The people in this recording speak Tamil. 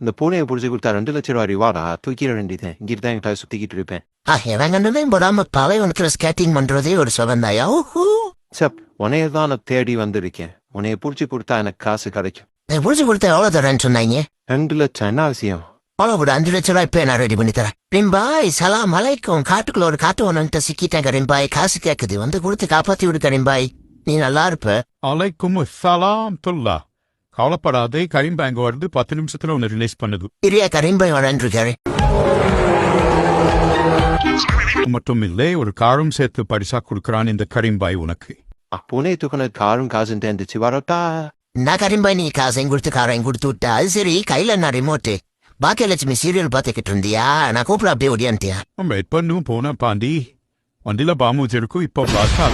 இந்த பூனையை புடிச்சு கொடுத்தா 2 லட்சம் ரூபாய் ரிவார்டா தூக்கிட வேண்டியது இங்கிட்டு தான் என்கிட்ட சுத்திக்கிட்டு இருப்பேன். இவங்கன்னு போடாம பாலைவனத்துல ஸ்கேட்டிங் பண்றதே ஒரு சுகந்தாயா. சப் உனைய தான் நான் தேடி வந்திருக்கேன். உன்னைய புடிச்சு கொடுத்தா எனக்கு காசு கிடைக்கும். புடிச்சு கொடுத்தா எவ்வளவு தரேன்னு சொன்னாங்க? 2 லட்சம். என்ன அவசியம்? அவ்வளவு 5 லட்சம் ரூபாய் இப்ப நான் ரெடி பண்ணி தரேன். ரிம்பாய் சலாம் அலைக்கும். காட்டுக்குள்ள ஒரு காட்டு ஒன்னுட்ட சிக்கிட்டாங்க ரிம்பாய். காசு கேக்குது, வந்து கொடுத்து காப்பாத்தி விடுக்க ரிம்பாய். நீ நல்லா இருப்ப. அலைக்கும் சலாம் துல்லா. கவலைப்படாதே, கரீம் பேங்க் வருது, 10 நிமிஷத்துல ஒன்னு ரிலீஸ் பண்ணுது. இரியா கரீம்பாய் வரேன். மட்டும் இல்லை, ஒரு காரும் சேர்த்து பரிசா கொடுக்கறான் இந்த கரீம்பாய் உனக்கு. பூனை தூக்கின காரும் காசு இருந்துச்சு வரட்டா. நான் கரீம்பாய் நீ காசையும் கொடுத்து காரையும் கொடுத்து விட்டா அது சரி. கையில நான் ரிமோட்டு பாக்கியலட்சுமி சீரியல் பார்த்துக்கிட்டு இருந்தியா? நான் கூப்பிட அப்படியே ஒடியான்ட்டியா? வெயிட் பண்ணும் போன பாண்டி. வண்டியில பாம்பு இருக்கும், இப்போ பார்த்தா